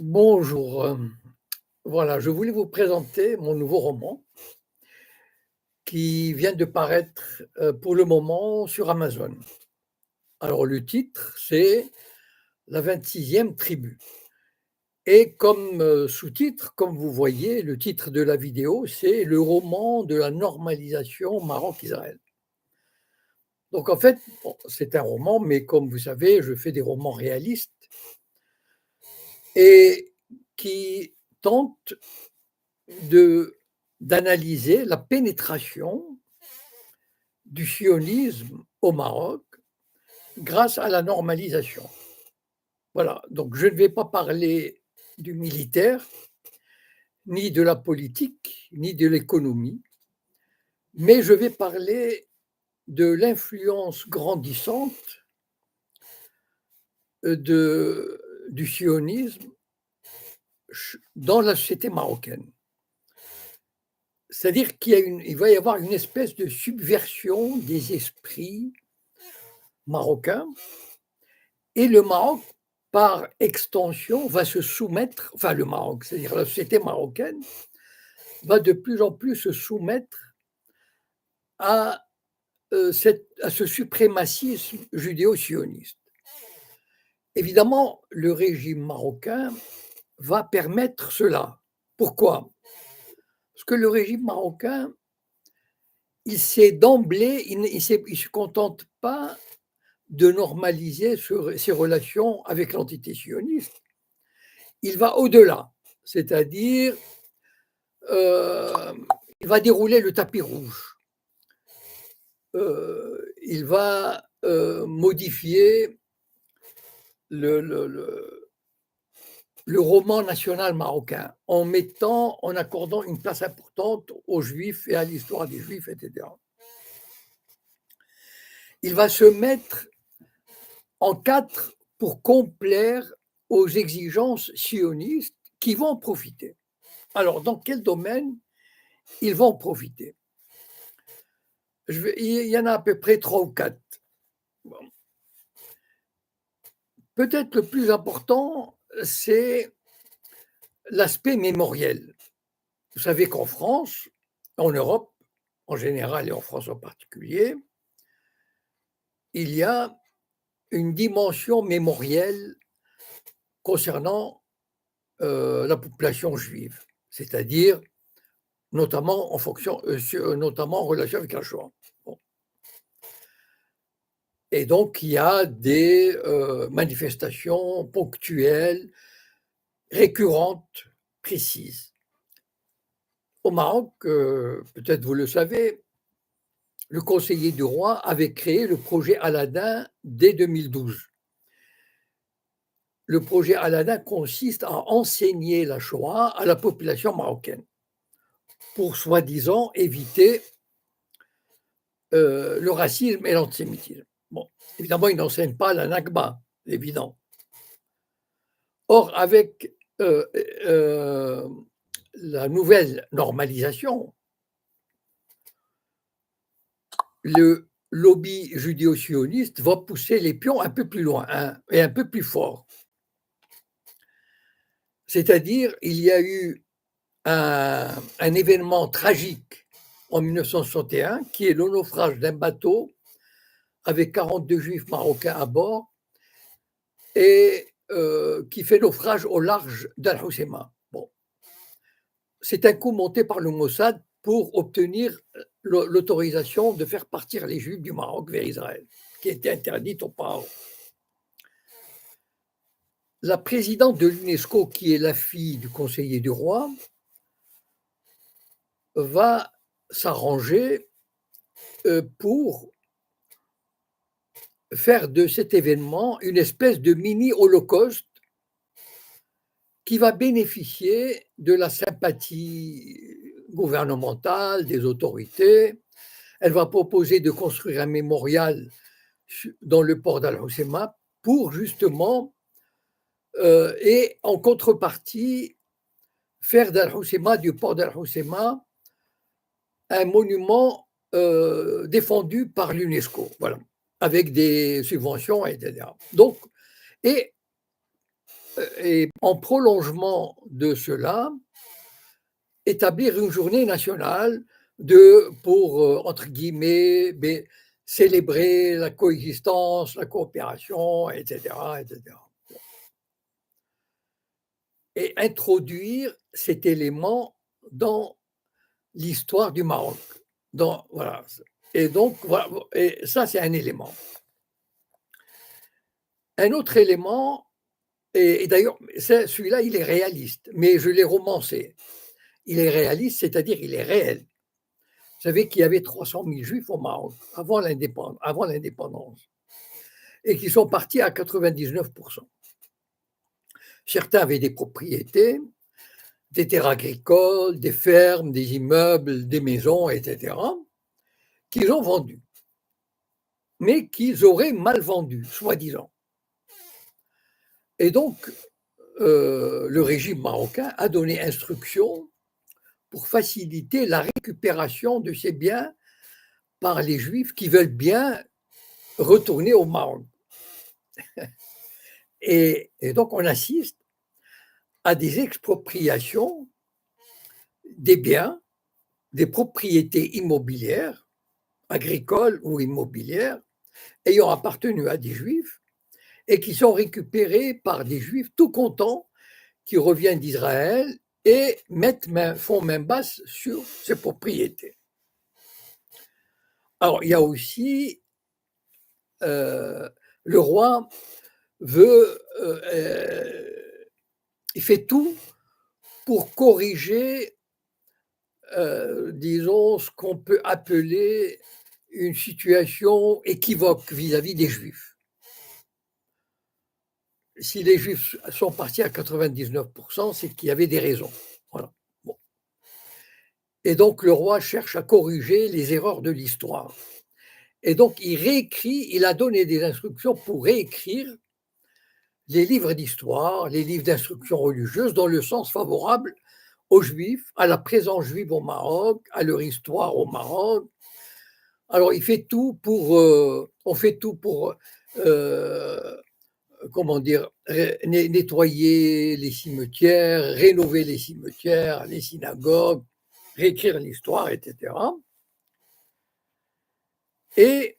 Bonjour. Voilà, je voulais vous présenter mon nouveau roman qui vient de paraître, pour le moment sur Amazon. Alors le titre, c'est «La 26e tribu» et comme, sous-titre, comme vous voyez, le titre de la vidéo, c'est «Le roman de la normalisation Maroc-Israël». Donc en fait, bon, c'est un roman, mais comme vous savez, je fais des romans réalistes et qui tentent de d'analyser la pénétration du sionisme au Maroc grâce à la normalisation. Voilà, donc je ne vais pas parler du militaire, ni de la politique, ni de l'économie, mais je vais parler de l'influence grandissante du sionisme dans la société marocaine. C'est-à-dire il va y avoir une espèce de subversion des esprits marocains et le Maroc, par extension, va se soumettre, enfin le Maroc, c'est-à-dire la société marocaine, va de plus en plus se soumettre à, à ce suprémacisme judéo-sioniste. Évidemment, le régime marocain va permettre cela. Pourquoi? Parce que le régime marocain, il sait d'emblée, il ne se contente pas de normaliser ses relations avec l'entité sioniste, il va au-delà, c'est-à-dire il va dérouler le tapis rouge. Il va modifier le, le, le, le roman national marocain en accordant une place importante aux Juifs et à l'histoire des Juifs, etc. Il va se mettre en quatre pour complaire aux exigences sionistes qui vont en profiter. Alors, dans quel domaine ils vont en profiter? Il y en a à peu près trois ou quatre. Bon. Peut-être le plus important, c'est l'aspect mémoriel. Vous savez qu'en France, en Europe en général et en France en particulier, il y a une dimension mémorielle concernant la population juive, c'est-à-dire notamment en relation avec la Shoah. Bon. Et donc, il y a des manifestations ponctuelles, récurrentes, précises. Au Maroc, peut-être vous le savez, le conseiller du roi avait créé le projet Aladdin dès 2012. Le projet Aladdin consiste à enseigner la Shoah à la population marocaine pour soi-disant éviter le racisme et l'antisémitisme. Bon, évidemment, il n'enseigne pas la Nakba, évident. Or, avec euh, la nouvelle normalisation, le lobby judéo-sioniste va pousser les pions un peu plus loin, hein, et un peu plus fort. C'est-à-dire, il y a eu un événement tragique en 1961 qui est le naufrage d'un bateau avec 42 juifs marocains à bord et qui fait naufrage au large d'Al Hoceima. Bon. C'est un coup monté par le Mossad pour obtenir l'autorisation de faire partir les juifs du Maroc vers Israël, qui était interdite auparavant. La présidente de l'UNESCO, qui est la fille du conseiller du roi, va s'arranger pour faire de cet événement une espèce de mini-holocauste qui va bénéficier de la sympathie gouvernementale, des autorités. Elle va proposer de construire un mémorial dans le port d'Al Hoceima pour justement, et en contrepartie, faire du port d'Al Hoceima, un monument défendu par l'UNESCO, voilà, avec des subventions, etc. Donc, et et en prolongement de cela, établir une journée nationale pour, entre guillemets, célébrer la coexistence, la coopération, etc., etc. Et introduire cet élément dans l'histoire du Maroc. Voilà. Et donc, voilà, et ça, c'est un élément. Un autre élément, et d'ailleurs, celui-là, il est réaliste, mais je l'ai romancé. Il est réaliste, c'est-à-dire il est réel. Vous savez qu'il y avait 300 000 juifs au Maroc avant l'indépendance et qui sont partis à 99%. Certains avaient des propriétés, des terres agricoles, des fermes, des immeubles, des maisons, etc., qu'ils ont vendus, mais qu'ils auraient mal vendus, soi-disant. Et donc, le régime marocain a donné instruction pour faciliter la récupération de ces biens par les Juifs qui veulent bien retourner au Maroc. Et donc, on assiste à des expropriations des biens, des propriétés immobilières, agricoles ou immobilières, ayant appartenu à des Juifs et qui sont récupérés par des Juifs tout contents qui reviennent d'Israël et font main basse sur ces propriétés. Alors, il y a aussi le roi il fait tout pour corriger, disons, ce qu'on peut appeler une situation équivoque vis-à-vis des Juifs. Si les Juifs sont partis à 99%, c'est qu'il y avait des raisons. Voilà. Bon. Et donc, le roi cherche à corriger les erreurs de l'histoire. Et donc, il a donné des instructions pour réécrire les livres d'histoire, les livres d'instruction religieuse, dans le sens favorable aux Juifs, à la présence juive au Maroc, à leur histoire au Maroc. Alors, on fait tout pour, comment dire, nettoyer les cimetières, rénover les cimetières, les synagogues, réécrire l'histoire, etc. Et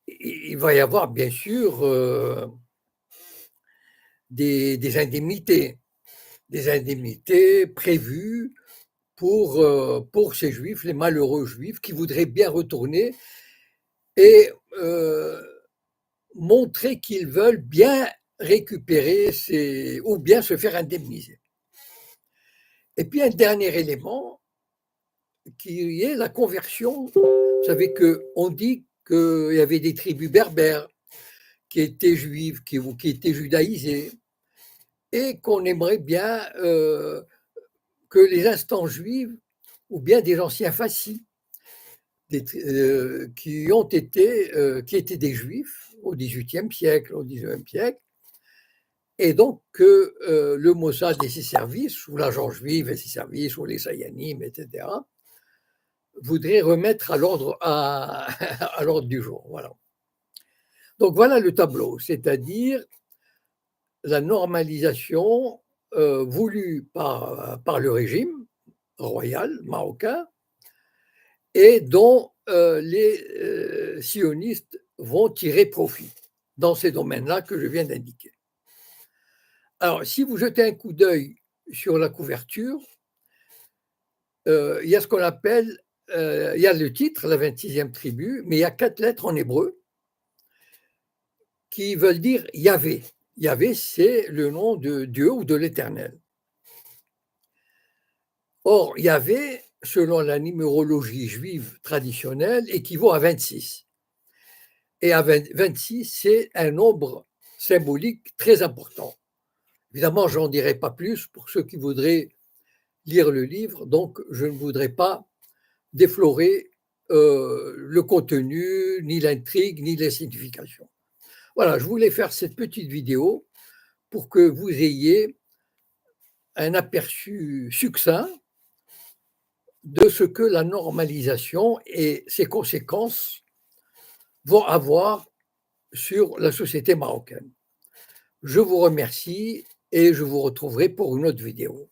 il va y avoir, bien sûr, des indemnités prévues pour ces juifs, les malheureux juifs qui voudraient bien retourner et montrer qu'ils veulent bien récupérer ou bien se faire indemniser. Et puis un dernier élément qui est la conversion. Vous savez qu'on dit qu'il y avait des tribus berbères qui étaient juives, qui étaient judaïsées, et qu'on aimerait bien que les instances juives ou bien des anciens fascis qui étaient des juifs au XVIIIe siècle, au XIXe siècle, et donc que le Mossad et ses services, ou l'agent juif et ses services, ou les Sayanim, etc., voudraient remettre à l'ordre du jour. Voilà. Donc voilà le tableau, c'est-à-dire la normalisation voulue par le régime royal marocain et dont les sionistes vont tirer profit dans ces domaines-là que je viens d'indiquer. Alors, si vous jetez un coup d'œil sur la couverture, il y a ce qu'on appelle, il y a le titre, la 26e tribu, mais il y a 4 lettres en hébreu qui veulent dire Yahvé. Yahvé, c'est le nom de Dieu ou de l'Éternel. Or, Yahvé, selon la numérologie juive traditionnelle, équivaut à 26. Et à 26, c'est un nombre symbolique très important. Évidemment, je n'en dirai pas plus pour ceux qui voudraient lire le livre, donc je ne voudrais pas déflorer le contenu, ni l'intrigue, ni les significations. Voilà, je voulais faire cette petite vidéo pour que vous ayez un aperçu succinct de ce que la normalisation et ses conséquences vont avoir sur la société marocaine. Je vous remercie et je vous retrouverai pour une autre vidéo.